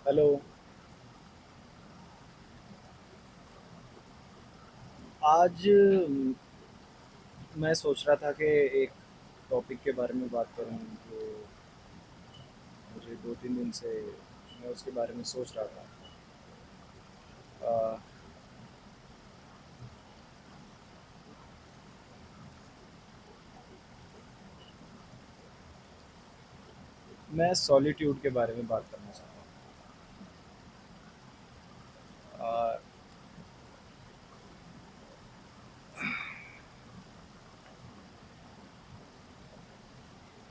Hello. आज मैं सोच रहा था कि एक टॉपिक के बारे में बात करूं जो मुझे 2-3 दिन से मैं उसके बारे में सोच रहा था। अ, मैं सॉलिट्यूड के बारे में बात करना चाहता हूँ।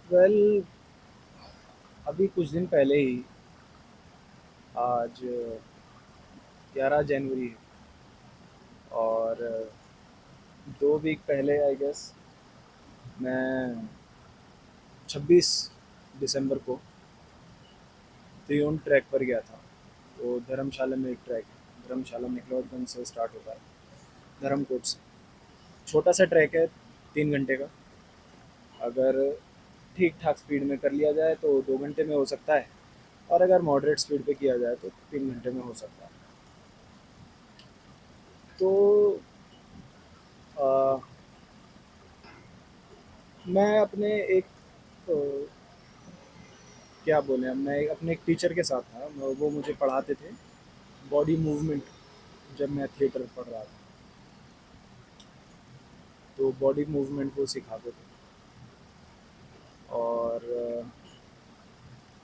वेल, अभी कुछ दिन पहले ही, आज 11 जनवरी है और 2 वीक पहले आई गेस मैं 26 दिसंबर को त्रिउंड ट्रैक पर गया था। तो धर्मशाला में एक ट्रैक है, धर्मशाला मैक्लोडगंज से स्टार्ट होता है, धर्मकोट से। छोटा सा ट्रैक है, 3 घंटे का। अगर ठीक ठाक स्पीड में कर लिया जाए तो 2 घंटे में हो सकता है, और अगर मॉडरेट स्पीड पे किया जाए तो 3 घंटे में हो सकता है। तो अ, मैं अपने एक अ, क्या बोले, मैं अपने एक टीचर के साथ था। वो मुझे पढ़ाते थे बॉडी मूवमेंट, जब मैं थिएटर पढ़ रहा था। तो बॉडी मूवमेंट वो सिखाते थे। और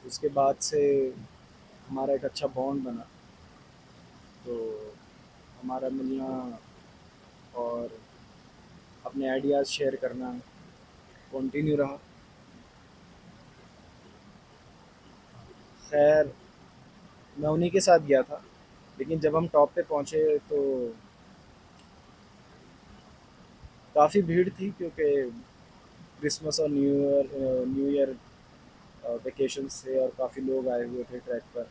उसके बाद से हमारा एक अच्छा बॉन्ड बना। तो हमारा मिलना और अपने आइडियाज़ शेयर करना कंटिन्यू रहा। खैर, मैं उन्हीं के साथ गया था, लेकिन जब हम टॉप पे पहुँचे तो काफ़ी भीड़ थी, क्योंकि क्रिसमस और न्यू ईयर वेकेशंस थे और काफ़ी लोग आए हुए थे ट्रैक पर।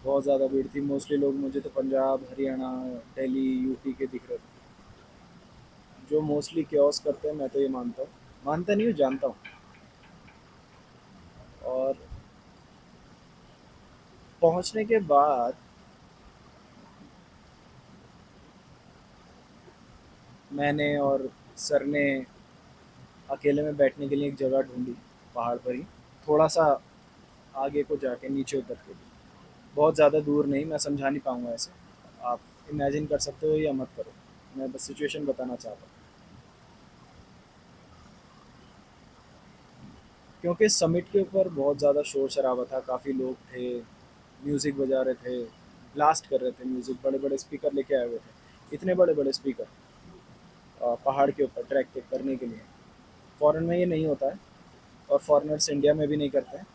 बहुत ज़्यादा भीड़ थी। मोस्टली लोग मुझे तो पंजाब, हरियाणा, दिल्ली, यूपी के दिख रहे थे, जो मोस्टली क्योस करते हैं। मैं तो ये मानता हूँ, मानता नहीं हूँ, जानता हूँ। और पहुँचने के बाद मैंने और सर ने अकेले में बैठने के लिए एक जगह ढूंढी, पहाड़ पर ही, थोड़ा सा आगे को जाके नीचे उतर के। बहुत ज़्यादा दूर नहीं, मैं समझा नहीं पाऊँगा ऐसे। आप इमेजिन कर सकते हो या मत करो, मैं बस सिचुएशन बताना चाहता हूँ। क्योंकि समिट के ऊपर बहुत ज़्यादा शोर शराबा था, काफ़ी लोग थे, म्यूज़िक बजा रहे थे, ब्लास्ट कर रहे थे म्यूज़िक, बड़े बड़े स्पीकर लेके आए हुए थे, इतने बड़े बड़े स्पीकर पहाड़ के ऊपर ट्रैक पे करने के लिए। फॉरेन में ये नहीं होता है, और फॉरेनर्स इंडिया में भी नहीं करते हैं,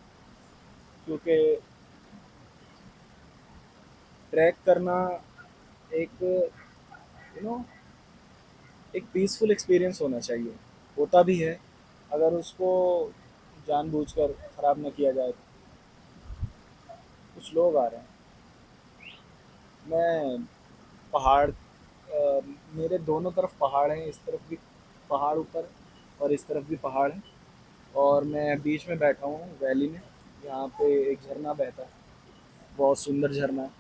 क्योंकि ट्रैक करना एक नो एक पीसफुल एक्सपीरियंस होना चाहिए। होता भी है, अगर उसको जानबूझकर ख़राब ना किया जाए तो। कुछ लोग आ रहे हैं। मैं पहाड़, मेरे दोनों तरफ पहाड़ हैं, इस तरफ भी पहाड़ ऊपर और इस तरफ भी पहाड़ है। और मैं बीच में बैठा हूँ वैली में, यहाँ पे एक झरना बहता है, बहुत सुंदर झरना है।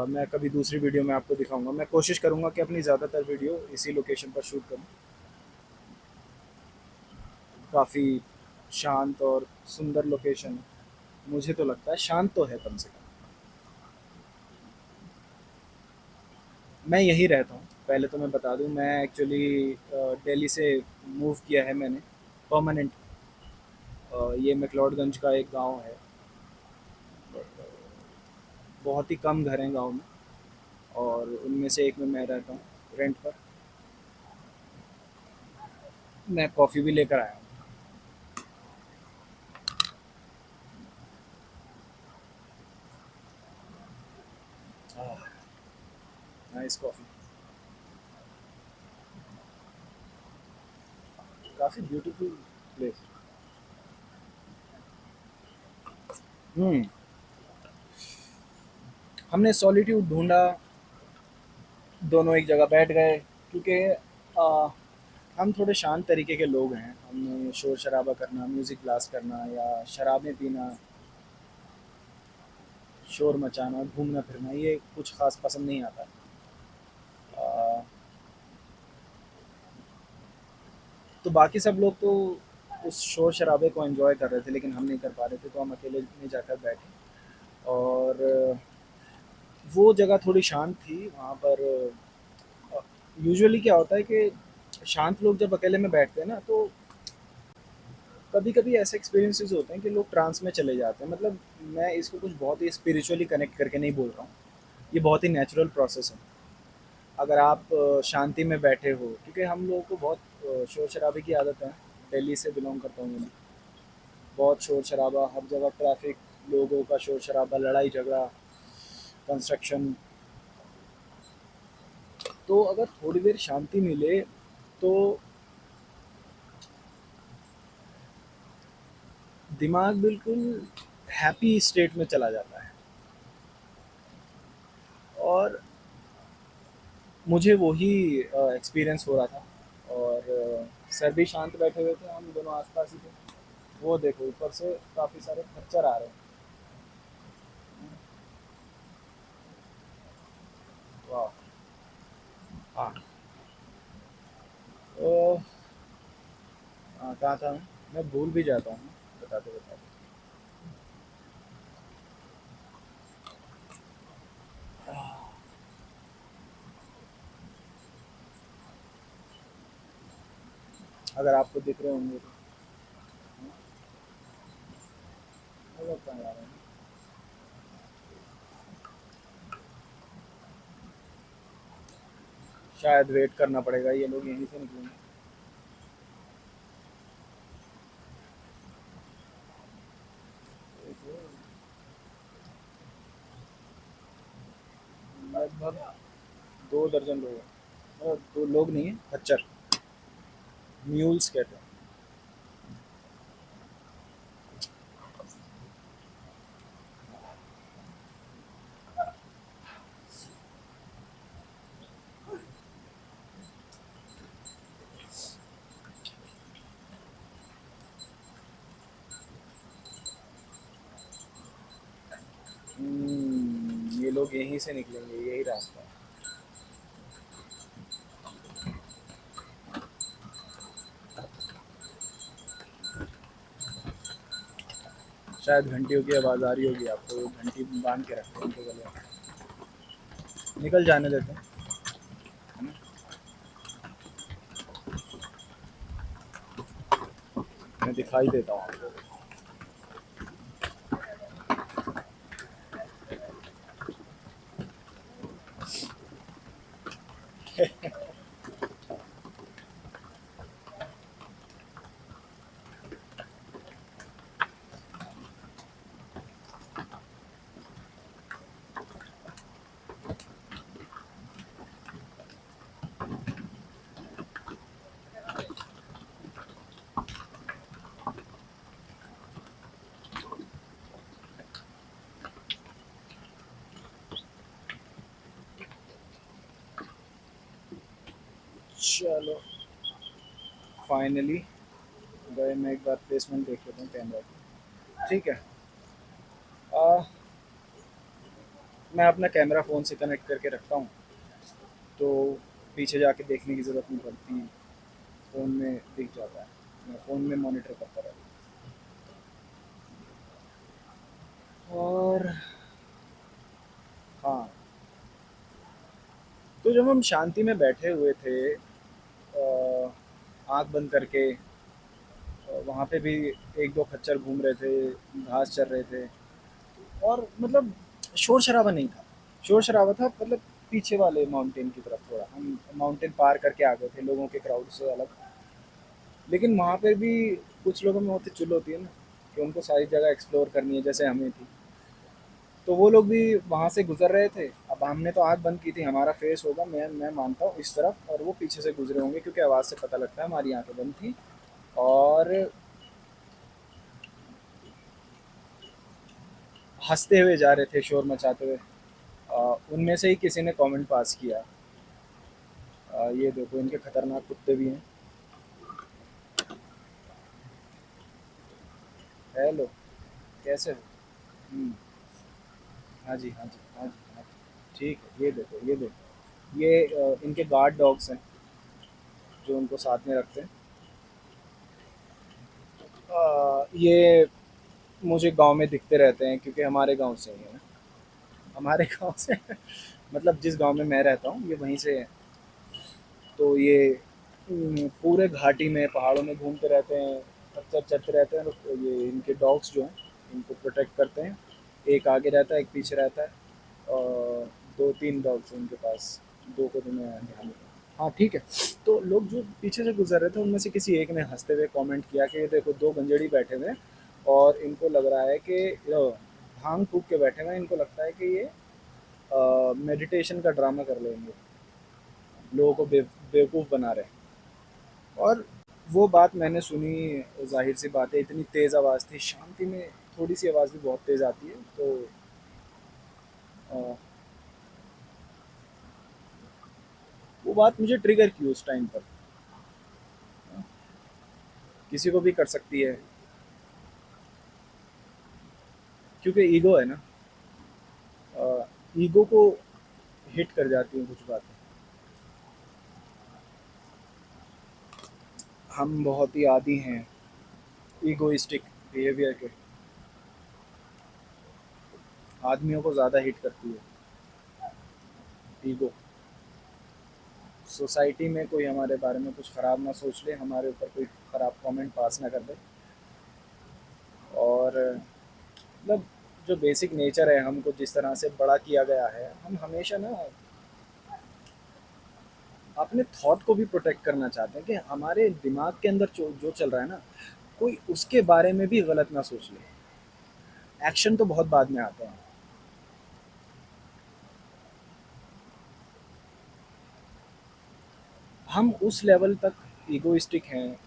मैं कभी दूसरी वीडियो में आपको दिखाऊंगा। मैं कोशिश करूंगा कि अपनी ज़्यादातर वीडियो इसी लोकेशन पर शूट करूँ। काफ़ी शांत और सुंदर लोकेशन है, मुझे तो लगता है शांत तो है कम से कम। मैं यहीं रहता हूँ, पहले तो मैं बता दूँ, मैं एक्चुअली दिल्ली से मूव किया है मैंने परमानेंट। ये मैक्लोडगंज का एक गांव है। बहुत ही कम घर हैं गांव में, और उनमें से एक में मैं रहता हूँ रेंट पर। मैं कॉफ़ी भी लेकर आया हूँ। Nice coffee. काफ़ी ब्यूटीफुल प्लेस। हम्म। हमने सॉलिट्यूड ढूंढा, दोनों एक जगह बैठ गए, क्योंकि आ, हम थोड़े शांत तरीके के लोग हैं। हमें शोर शराबा करना, म्यूज़िक ब्लास्ट करना या शराबें पीना शोर मचाना, घूमना फिरना, ये कुछ ख़ास पसंद नहीं आता। अ, तो बाकी सब लोग तो उस शोर शराबे को एंजॉय कर रहे थे, लेकिन हम नहीं कर पा रहे थे, तो हम अकेले में जाकर बैठे। और वो जगह थोड़ी शांत थी वहाँ पर। यूजुअली क्या होता है कि शांत लोग जब अकेले में बैठते हैं ना, तो कभी कभी ऐसे एक्सपीरियंसेस होते हैं कि लोग ट्रांस में चले जाते हैं। मतलब मैं इसको कुछ बहुत ही स्पिरिचुअली कनेक्ट करके नहीं बोल रहा हूँ, ये बहुत ही नेचुरल प्रोसेस है। अगर आप शांति में बैठे हो, क्योंकि हम लोगों को बहुत शोर शराबे की आदत है। दिल्ली से बिलोंग करता हूँ मैं। बहुत शोर शराबा हर जगह, ट्रैफिक, लोगों का शोर शराबा, लड़ाई झगड़ा, कंस्ट्रक्शन। तो अगर थोड़ी देर शांति मिले तो दिमाग बिल्कुल हैप्पी स्टेट में चला जाता है। और मुझे वही एक्सपीरियंस हो रहा था। और सर भी शांत बैठे हुए थे, हम दोनों आसपास ही थे। वो देखो ऊपर से काफ़ी सारे खच्चर आ रहे हैं। वाह। हाँ। तो कहाँ था मैं भूल भी जाता हूँ बताते बताते। अगर आपको दिख रहे होंगे तो। मतलब कहाँ जा रहे हैं? शायद वेट करना पड़ेगा, ये लोग यहीं से निकलेंगे। लगभग 2 दर्जन लोग हैं। मतलब दो लोग नहीं है, खच्चर, म्यूल्स कहते हैं। ये लोग यहीं से निकलेंगे, यही रास्ता है। शायद घंटियों की आवाज़ आ रही होगी आपको, वो घंटी बांध के रखते हैं उनके गले में। निकल जाने देते हैं, है ना। मैं दिखाई देता हूँ आपको। चलो, फाइनली गए। मैं एक बार प्लेसमेंट देख लेता हूँ कैमरा की। ठीक है। आ, मैं अपना कैमरा फ़ोन से कनेक्ट करके रखता हूँ, तो पीछे जाके देखने की ज़रूरत नहीं पड़ती। फ़ोन में दिख जाता है, मैं फ़ोन में मॉनिटर करता रहता हूँ। और हाँ, तो जब हम शांति में बैठे हुए थे, आँख बंद करके, वहाँ पे भी एक दो खच्चर घूम रहे थे, घास चर रहे थे। और मतलब शोर शराबा नहीं था। शोर शराबा था मतलब पीछे वाले माउंटेन की तरफ, थोड़ा हम माउंटेन पार करके आ गए थे लोगों के क्राउड से अलग। लेकिन वहाँ पे भी कुछ लोगों में होती चुल होती है ना, कि उनको सारी जगह एक्सप्लोर करनी है, जैसे हमें थी। तो वो लोग भी वहाँ से गुजर रहे थे। अब हमने तो आँख बंद की थी, हमारा फेस होगा, मैं मानता हूँ इस तरफ, और वो पीछे से गुजरे होंगे, क्योंकि आवाज़ से पता लगता है हमारी आंखें बंद थी। और हंसते हुए जा रहे थे, शोर मचाते हुए। उनमें से ही किसी ने कमेंट पास किया, ये देखो इनके खतरनाक कुत्ते भी हैं। हेलो, कैसे हो? हम्म, हाँ जी, हाँ जी, हाँ जी, हाँ जी। ठीक है, ये देखो, ये इनके गार्ड डॉग्स हैं जो उनको साथ में रखते हैं। ये मुझे गांव में दिखते रहते हैं क्योंकि हमारे गांव से ही है। हमारे गांव से मतलब जिस गांव में मैं रहता हूँ ये वहीं से है। तो ये पूरे घाटी में पहाड़ों में घूमते रहते हैं, अक्सर चलते रहते हैं। तो ये इनके डॉग्स जो हैं इनको प्रोटेक्ट करते हैं। एक आगे रहता है, एक पीछे रहता है, और दो तीन डॉग्स हैं इनके पास। दो को तो मैं ध्यान नहीं। हाँ ठीक है। तो लोग जो पीछे से गुजर रहे थे उनमें से किसी एक ने हंसते हुए कमेंट किया कि ये देखो दो गंजेड़ी बैठे हुए हैं और इनको लग रहा है कि भांग फूक के बैठे हुए हैं, इनको लगता है कि ये मेडिटेशन का ड्रामा कर लेंगे, लोगों को बेवकूफ़ बना रहे हैं। और वो बात मैंने सुनी। जाहिर सी बात है, इतनी तेज़ आवाज़ थी। शांति में थोड़ी सी आवाज़ भी बहुत तेज़ आती है। तो अ, वो बात मुझे ट्रिगर की उस टाइम पर। किसी को भी कर सकती है क्योंकि ईगो है ना। ईगो को हिट कर जाती हैं कुछ बातें। हम बहुत ही आदी हैं ईगोइस्टिक बिहेवियर के। आदमियों को ज़्यादा हिट करती है ईगो। सोसाइटी में कोई हमारे बारे में कुछ ख़राब ना सोच ले, हमारे ऊपर कोई ख़राब कमेंट पास ना कर दे। और मतलब जो बेसिक नेचर है, हमको जिस तरह से बड़ा किया गया है, हम हमेशा ना अपने थॉट को भी प्रोटेक्ट करना चाहते हैं कि हमारे दिमाग के अंदर जो जो चल रहा है ना, कोई उसके बारे में भी गलत ना सोच ले। एक्शन तो बहुत बाद में आते हैं। हम उस लेवल तक ईगोइस्टिक हैं,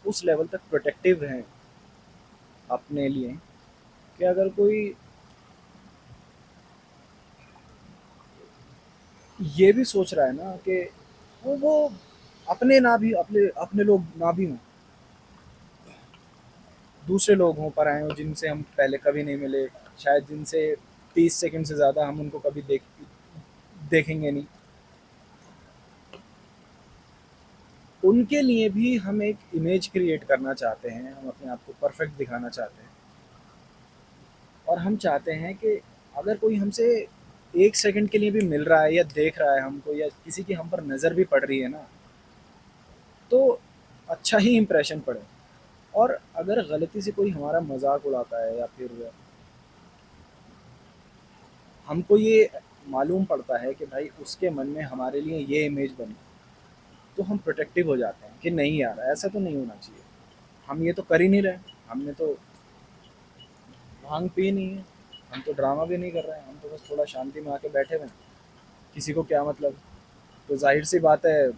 उस लेवल तक प्रोटेक्टिव हैं अपने लिए कि अगर कोई ये भी सोच रहा है ना कि वो अपने ना भी अपने अपने लोग ना भी हों, दूसरे लोग हों, पराए हों, जिनसे हम पहले कभी नहीं मिले, शायद जिनसे 30 सेकंड से ज़्यादा हम उनको कभी देखेंगे नहीं, उनके लिए भी हम एक इमेज क्रिएट करना चाहते हैं। हम अपने आप को परफेक्ट दिखाना चाहते हैं। और हम चाहते हैं कि अगर कोई हमसे 1 सेकंड के लिए भी मिल रहा है या देख रहा है हमको, या किसी की हम पर नज़र भी पड़ रही है ना, तो अच्छा ही इम्प्रेशन पड़े। और अगर गलती से कोई हमारा मजाक उड़ाता है या फिर हमको ये मालूम पड़ता है कि भाई उसके मन में हमारे लिए ये इमेज बनी, तो हम प्रोटेक्टिव हो जाते हैं कि नहीं यार, ऐसा तो नहीं होना चाहिए। हम ये तो कर ही नहीं रहे। हमने तो भांग पी नहीं है, हम तो ड्रामा भी नहीं कर रहे हैं, हम तो बस थोड़ा शांति में आके बैठे हुए हैं। किसी को क्या मतलब। तो जाहिर सी बात है,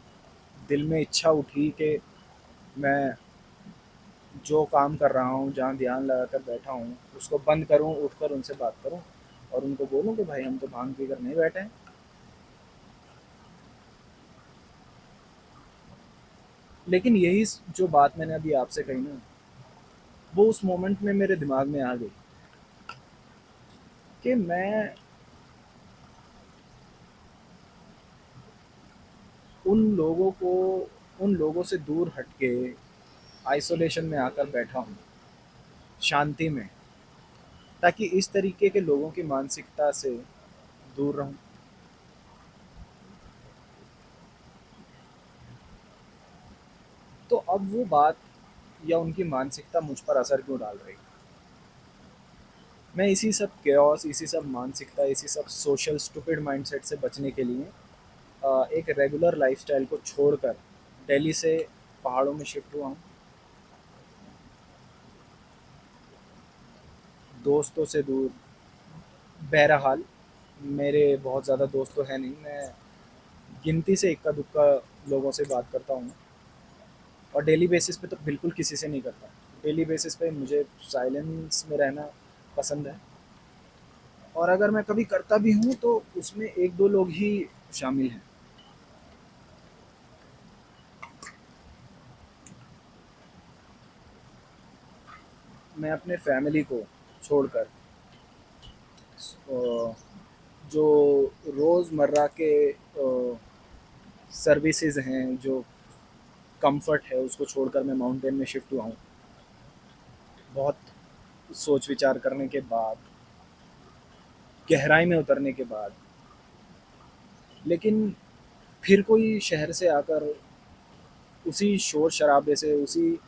दिल में इच्छा उठी कि मैं जो काम कर रहा हूँ, जहाँ ध्यान लगाकर बैठा हूँ, उसको बंद करूँ, उठकर उनसे बात करूँ और उनको बोलूँ कि भाई हम तो भांग पी कर नहीं बैठे हैं। लेकिन यही जो बात मैंने अभी आपसे कही ना, वो उस मोमेंट में मेरे दिमाग में आ गई कि मैं उन लोगों को उन लोगों से दूर हटके आइसोलेशन में आकर बैठा हूँ, शांति में, ताकि इस तरीके के लोगों की मानसिकता से दूर रहूं। तो अब वो बात या उनकी मानसिकता मुझ पर असर क्यों डाल रही है? मैं इसी सब केओस, इसी सब मानसिकता, इसी सब सोशल स्टूपिड माइंडसेट से बचने के लिए एक रेगुलर लाइफस्टाइल को छोड़कर दिल्ली से पहाड़ों में शिफ्ट हुआ हूँ। दोस्तों से दूर। बहरहाल मेरे बहुत ज़्यादा दोस्त तो है नहीं, मैं गिनती से इक्का दुक्का लोगों से बात करता हूँ। और डेली बेसिस पे तो बिल्कुल किसी से नहीं करता। डेली बेसिस पे मुझे साइलेंस में रहना पसंद है। और अगर मैं कभी करता भी हूँ तो उसमें एक दो लोग ही शामिल हैं। मैं अपने फैमिली को छोड़कर अ, जो रोज़मर्रा के सर्विसेज हैं, जो कंफर्ट है, उसको छोड़कर मैं माउंटेन में शिफ्ट हुआ हूँ। बहुत सोच विचार करने के बाद, गहराई में उतरने के बाद। लेकिन फिर कोई शहर से आकर उसी शोर शराबे से, उसी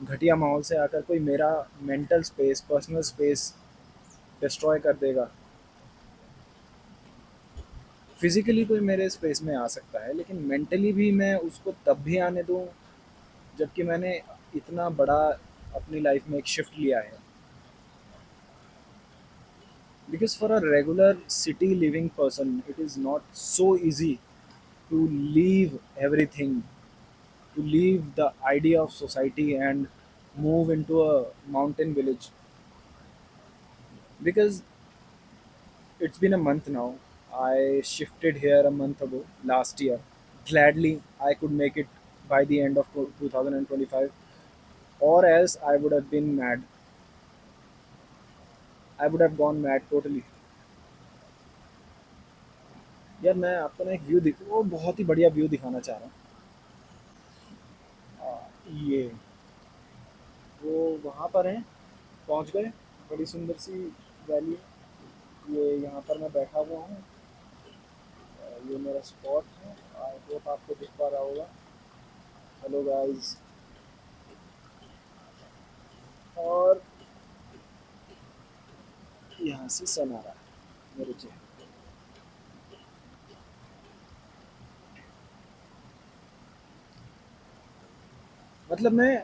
घटिया माहौल से आकर कोई मेरा mental space, personal space destroy कर देगा। फिजिकली कोई मेरे स्पेस में आ सकता है, लेकिन मेंटली भी मैं उसको तब भी आने दूं जबकि मैंने इतना बड़ा अपनी लाइफ में एक शिफ्ट लिया है। Because for a regular city living person, it is not so easy to leave everything, to leave the idea of society and move into a mountain village. Because it's been a month now. I shifted here a month ago, last year. Gladly, I could make it by the end of 2025, or else I would have been mad. I would have gone mad totally. यार मैं आपको ना एक view दिख वो बहुत ही बढ़िया view दिखाना चाह रहा हूँ। ये वो वहाँ पर हैं, पहुँच गए। बड़ी सुंदर सी वैली है। ये यहाँ पर मैं बैठा हुआ हूँ। ये मेरा स्पॉट है। आई होप आपको दिख पा रहा होगा। Hello guys. और यहाँ से सन आ रहा है मेरे चेहरे। मतलब मैं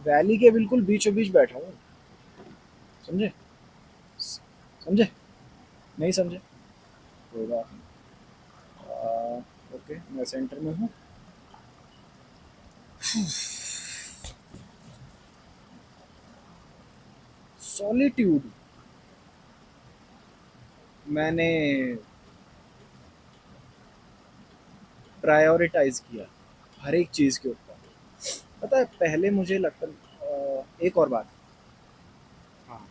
वैली के बिल्कुल बीचों बीच बैठा हूँ। समझे? समझे? नहीं समझे? कोई बात नहीं। ओके, मैं सेंटर में हूँ। सॉलिट्यूड मैंने प्रायोरिटाइज किया हर एक चीज़ के ऊपर। पता है, पहले मुझे लगता एक और बात। हाँ,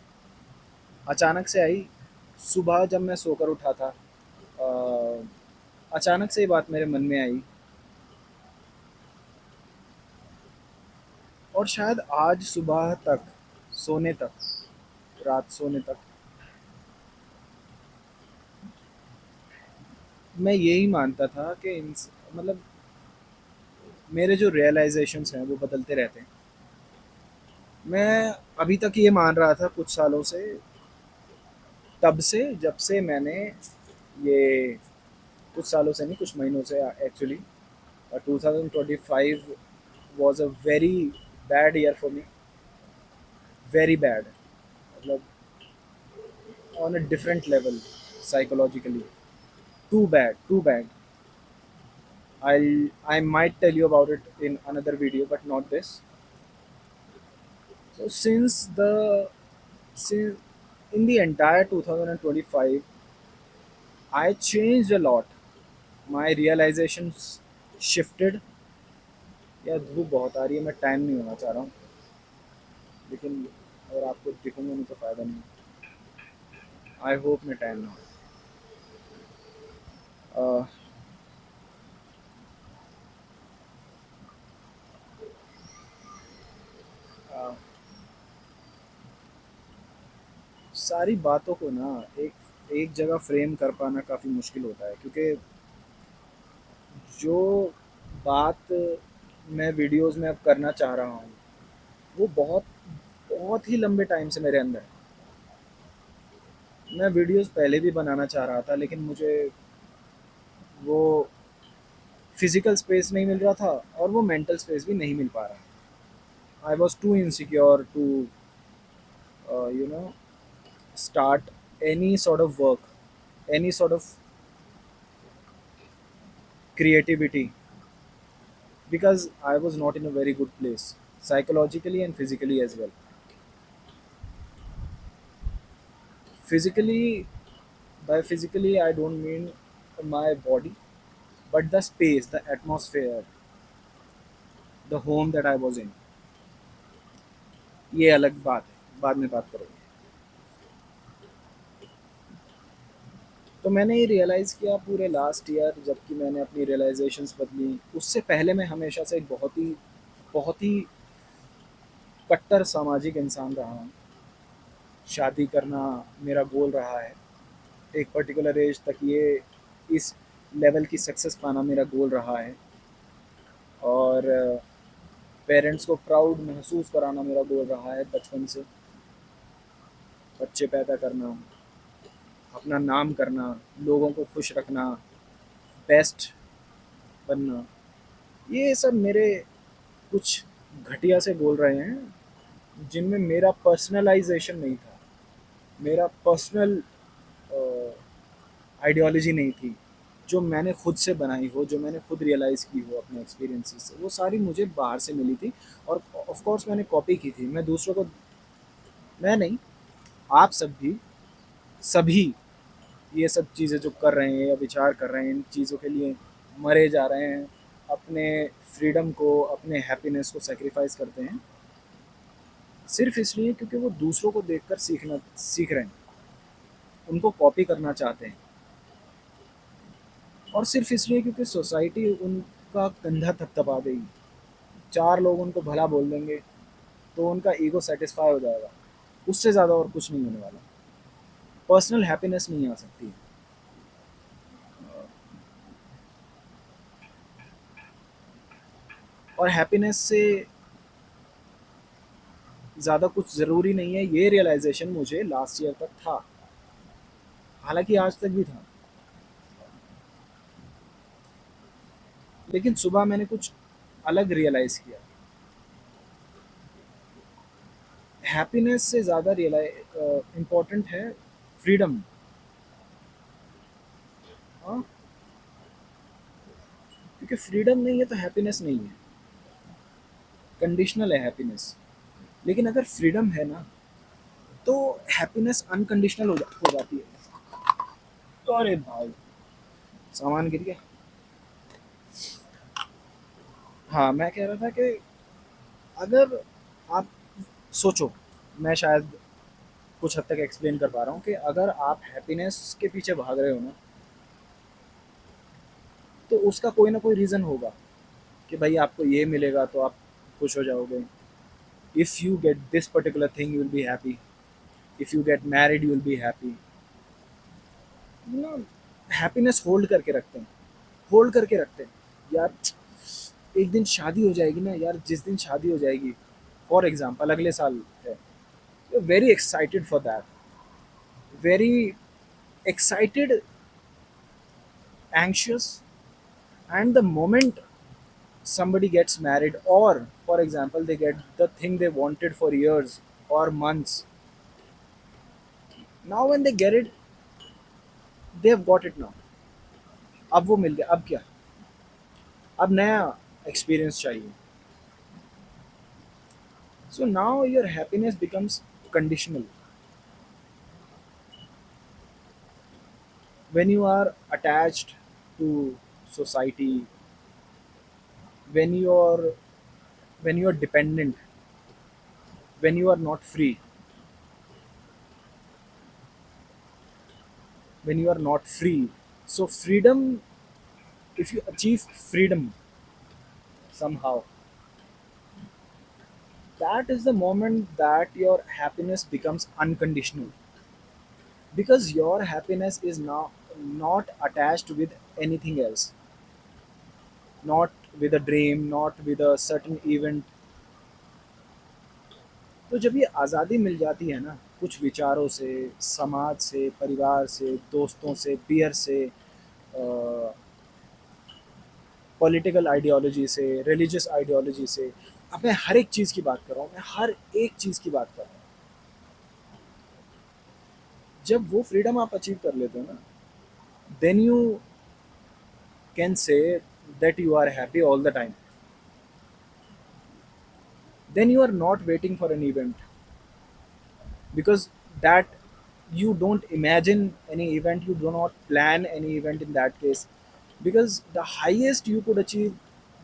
अचानक से आई। सुबह जब मैं सोकर उठा था, अ, अचानक से ये बात मेरे मन में आई। और शायद आज सुबह तक, सोने तक, रात सोने तक मैं यही मानता था कि मतलब मेरे जो रियलाइजेशंस हैं वो बदलते रहते हैं। मैं अभी तक ये मान रहा था कुछ सालों से, तब से जब से मैंने ये, कुछ सालों से नहीं, कुछ महीनों से actually. 2025 was a very bad year for me, very bad, मतलब on a different level, psychologically, too bad, too bad. I might tell you about it in another video, but not this. So since in the entire 2025, I changed a lot. My realizations shifted. यार धूप बहुत आ रही है, मैं time नहीं होना चाह रहा हूँ, लेकिन अगर आपको दिखूंगा नहीं तो फ़ायदा नहीं। आई होप मैं टाइम ना हो। सारी बातों को ना एक एक जगह फ्रेम कर पाना काफ़ी मुश्किल होता है, क्योंकि जो बात मैं वीडियोस में अब करना चाह रहा हूँ वो बहुत बहुत ही लंबे टाइम से मेरे अंदर है। मैं वीडियोस पहले भी बनाना चाह रहा था, लेकिन मुझे वो फिजिकल स्पेस नहीं मिल रहा था और वो मेंटल स्पेस भी नहीं मिल पा रहा। I was too insecure to you know start any sort of work, any sort of creativity, because I was not in a very good place, psychologically and physically as well. Physically, by physically, I don't mean my body, but the space, the atmosphere, the home that I was in. ये अलग बात है, बाद में बात करेंगे। तो मैंने ये रियलाइज़ किया पूरे लास्ट ईयर, जबकि मैंने अपनी रियलाइजेशंस बदली। उससे पहले मैं हमेशा से एक बहुत ही कट्टर सामाजिक इंसान रहा हूँ। शादी करना मेरा गोल रहा है। एक पर्टिकुलर एज तक ये इस लेवल की सक्सेस पाना मेरा गोल रहा है। और पेरेंट्स को प्राउड महसूस कराना मेरा गोल रहा है बचपन से। बच्चे पैदा करना, अपना नाम करना, लोगों को खुश रखना, बेस्ट बनना, ये सब मेरे कुछ घटिया से बोल रहे हैं, जिनमें मेरा पर्सनलाइजेशन नहीं था, मेरा पर्सनल आइडियोलॉजी नहीं थी, जो मैंने खुद से बनाई हो, जो मैंने खुद रियलाइज़ की हो अपने एक्सपीरियंसेस से, वो सारी मुझे बाहर से मिली थी। और ऑफ कोर्स मैंने कॉपी की थी। मैं दूसरों को, मैं नहीं, आप सब भी, सभी ये सब चीज़ें जो कर रहे हैं या विचार कर रहे हैं, इन चीज़ों के लिए मरे जा रहे हैं, अपने फ्रीडम को, अपने हैप्पीनेस को सेक्रीफाइस करते हैं, सिर्फ इसलिए क्योंकि वो दूसरों को देखकर सीख रहे हैं, उनको कॉपी करना चाहते हैं। और सिर्फ इसलिए क्योंकि सोसाइटी उनका कंधा थपथपा देगी, चार लोग उनको भला बोल देंगे, तो उनका ईगो सेटिस्फाई हो जाएगा। उससे ज़्यादा और कुछ नहीं होने वाला। पर्सनल हैप्पीनेस नहीं आ सकती है। और हैप्पीनेस से ज़्यादा कुछ ज़रूरी नहीं है, ये रियलाइजेशन मुझे लास्ट ईयर तक था, हालांकि आज तक भी था। लेकिन सुबह मैंने कुछ अलग रियलाइज़ किया। हैप्पीनेस से ज़्यादा इम्पोर्टेंट है फ्रीडम। हाँ, क्योंकि फ्रीडम नहीं है तो हैप्पीनेस नहीं है, कंडीशनल है हैप्पीनेस। लेकिन अगर फ्रीडम है ना, तो हैप्पीनेस अनकंडीशनल हो जाती है। तो अरे भाई, सामान गिर गया। हाँ, मैं कह रहा था कि अगर आप सोचो, मैं शायद कुछ हद तक एक्सप्लेन कर पा रहा हूँ कि अगर आप हैप्पीनेस के पीछे भाग रहे हो ना, तो उसका कोई ना कोई रीज़न होगा कि भाई आपको ये मिलेगा तो आप खुश हो जाओगे। If you get this particular thing you will be happy, if you get married you will be happy. ना, हैप्पीनेस होल्ड करके रखते हैं, होल्ड करके रखते हैं। यार, एक दिन शादी हो जाएगी ना यार, जिस दिन शादी हो जाएगी, फॉर एग्जाम्पल अगले साल है, very excited for that, very excited, anxious, and the moment somebody gets married, or for example they get the thing they wanted for years or months, now when they get it, they have got it now, अब वो मिल गया, अब क्या, अब नया experience चाहिए। So now your happiness becomes conditional when you are attached to society, when you are when you are dependent, when you are not free, when you are not free. So freedom, if you achieve freedom somehow, that is the moment that your happiness becomes unconditional, because your happiness is now not attached with anything else, not with a dream, not with a certain event. तो जब ये आज़ादी मिल जाती है ना, कुछ विचारों से, समाज से, परिवार से, दोस्तों से, पीयर से, पॉलिटिकल आइडियोलॉजी से, रिलीजियस आइडियोलॉजी से, अब मैं हर एक चीज़ की बात कर रहा हूँ, मैं हर एक चीज़ की बात कर रहा हूँ। जब वो फ्रीडम आप अचीव कर लेते हो ना, then you can say that you are happy all the time. Then you are not waiting for an event, because that, you don't imagine any event, you do not plan any event in that case, because the highest you could achieve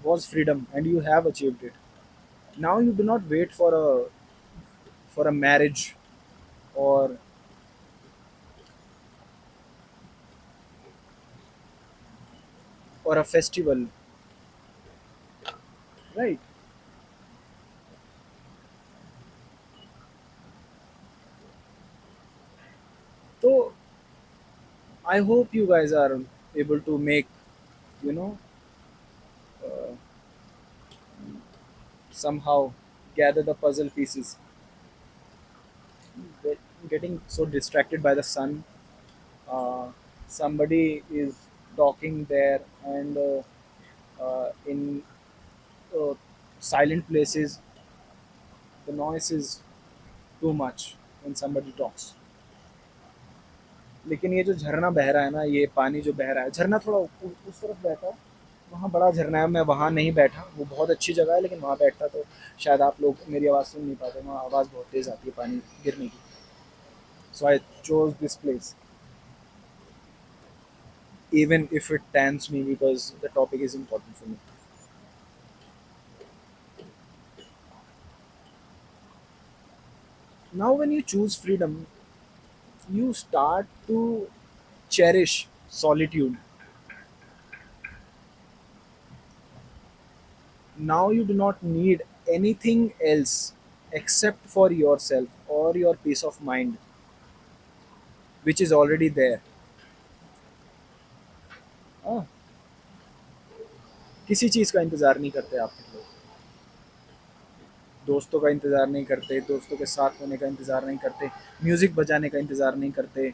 was freedom and you have achieved it. Now you do not wait for a marriage, or or a festival, right? So I hope you guys are able to make, you know, uh, somehow gather the puzzle pieces. Getting so distracted by the sun. Uh, Somebody is talking there, and in uh, silent places, the noise is too much when somebody talks. लेकिन ये जो झरना बह रहा है ना, ये पानी जो बह रहा है, झरना थोड़ा उस तरफ बहता है। वहाँ बड़ा झरना है, मैं वहाँ नहीं बैठा, वो बहुत अच्छी जगह है, लेकिन वहाँ बैठता तो शायद आप लोग मेरी आवाज़ सुन नहीं पाते, वहाँ आवाज़ बहुत तेज़ आती है पानी गिरने की। So I chose this place even if it tans me because the topic is important for me. Now, when you choose freedom, you start to cherish solitude. Now, you do not need anything else except for yourself or your peace of mind, which is already there. हाँ, किसी चीज़ का इंतज़ार नहीं करते आप लोग। दोस्तों का इंतज़ार नहीं करते, दोस्तों के साथ होने का इंतज़ार नहीं करते, म्यूज़िक बजाने का इंतज़ार नहीं करते,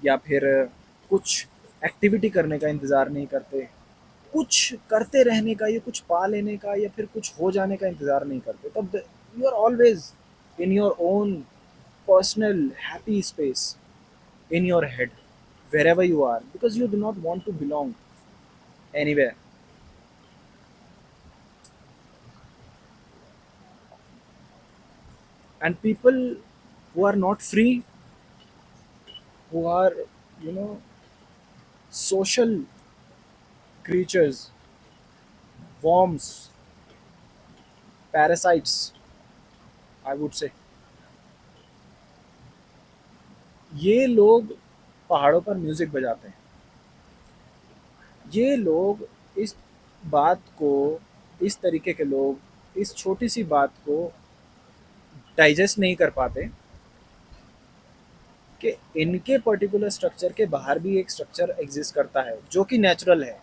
या फिर कुछ एक्टिविटी करने का इंतज़ार नहीं करते। कुछ करते रहने का, या कुछ पा लेने का, या फिर कुछ हो जाने का इंतज़ार नहीं करते। तब you are always in your own personal happy space, in your head, wherever you are, because you do not want to belong anywhere. And people who are not free, who are, you know, social creatures, worms, parasites, I would say, ये लोग पहाड़ों पर music बजाते हैं। ये लोग इस बात को, इस तरीके के लोग इस छोटी सी बात को डाइजेस्ट नहीं कर पाते कि इनके पर्टिकुलर स्ट्रक्चर के बाहर भी एक स्ट्रक्चर एग्जिस्ट करता है जो कि नेचुरल है,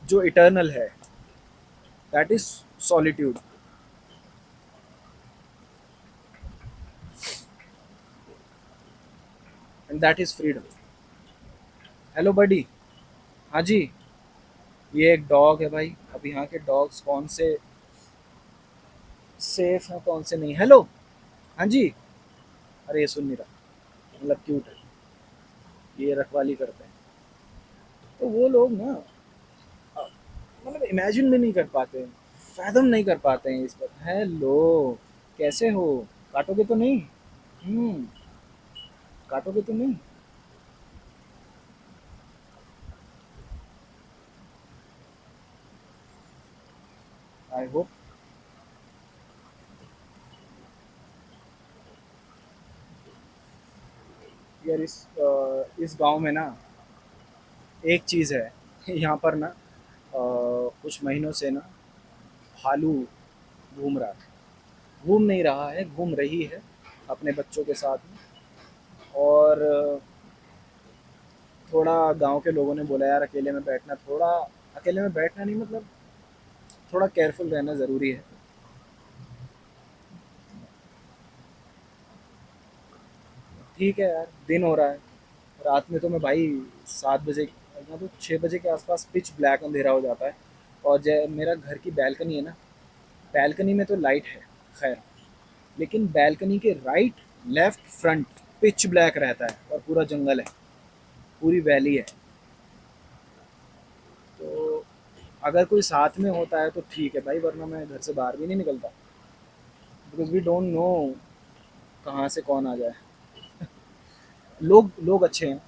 जो इटर्नल है। That is solitude and that is freedom. Hello buddy. हाँ जी। ये एक डॉग है भाई। अब यहाँ के डॉग्स कौन से सेफ हैं कौन से नहीं। हेलो। हाँ जी। अरे ये सुन नहीं रहा, मतलब क्यूट है, ये रखवाली करते हैं। तो वो लोग ना, अ, मतलब इमेजिन भी नहीं कर पाते, फैथम नहीं कर पाते हैं इस पर। हेलो, कैसे हो? काटोगे तो नहीं? हम्म। काटोगे तो नहीं? I hope. यार इस गांव में ना एक चीज़ है। यहाँ पर ना कुछ महीनों से ना भालू घूम रहा है। घूम नहीं रहा है, घूम रही है अपने बच्चों के साथ में। और थोड़ा गांव के लोगों ने बोला यार अकेले में बैठना, थोड़ा अकेले में बैठना नहीं, मतलब थोड़ा केयरफुल रहना ज़रूरी है। ठीक है यार, दिन हो रहा है। रात में तो मैं भाई 7 बजे, यहाँ तो 6 बजे के आसपास पिच ब्लैक अंधेरा हो जाता है। और जय मेरा घर की बैल्कनी है ना, बैल्कनी में तो लाइट है, खैर, लेकिन बैल्कनी के right left front pitch black रहता है और पूरा जंगल है, पूरी वैली है। तो अगर कोई साथ में होता है तो ठीक है भाई, वरना मैं घर से बाहर भी नहीं निकलता, बिकॉज वी डोंट नो कहाँ से कौन आ जाए। लोग लोग अच्छे हैं।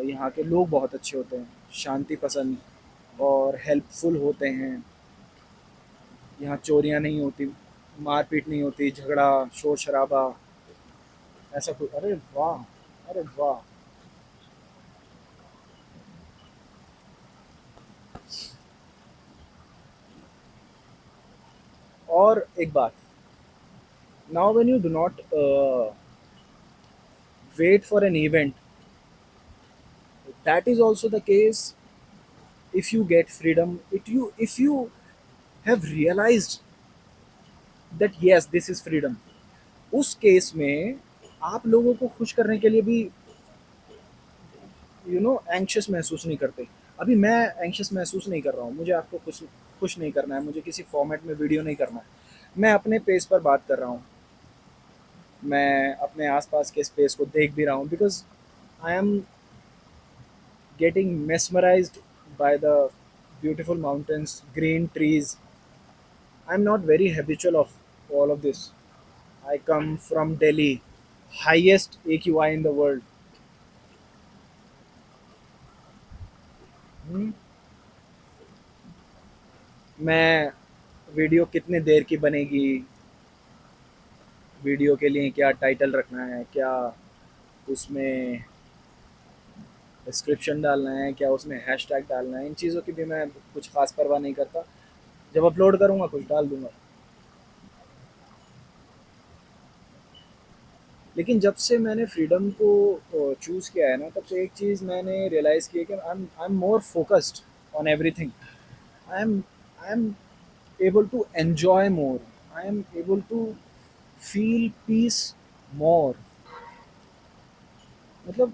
यहाँ के लोग बहुत अच्छे होते हैं, शांति पसंद और हेल्पफुल होते हैं। यहाँ चोरियाँ नहीं होती, मारपीट नहीं होती, झगड़ा शोर शराबा ऐसा कुछ। अरे वाह, अरे वाह। और एक बात, now when you do not wait for an event, that is also the case. If you get freedom, if you have realized that yes this is freedom, उस केस में आप लोगों को खुश करने के लिए भी एंक्शस महसूस नहीं करते। अभी मैं एंक्शस महसूस नहीं कर रहा हूँ, मुझे आपको खुश खुश नहीं करना है, मुझे किसी फॉर्मेट में वीडियो नहीं करना है। मैं अपने पेस पर बात कर रहा हूँ, मैं अपने आसपास के स्पेस को देख भी रहा हूँ, because I am getting mesmerized by the beautiful mountains, green trees. I'm not very habitual of all of this. I come from Delhi, highest AQI in the world. Hmm? मैं वीडियो कितने देर की बनेगी, video के लिए क्या title रखना है, क्या उसमें डिस्क्रिप्शन डालना है, क्या उसमें हैशटैग डालना है, इन चीज़ों की भी मैं कुछ खास परवाह नहीं करता। जब अपलोड करूँगा कुछ डाल दूंगा। लेकिन जब से मैंने फ्रीडम को चूज़ किया है ना, तब से एक चीज़ मैंने रियलाइज़ की है कि I am more focused on everything. I am I am able to enjoy more, I am able to feel peace more. मतलब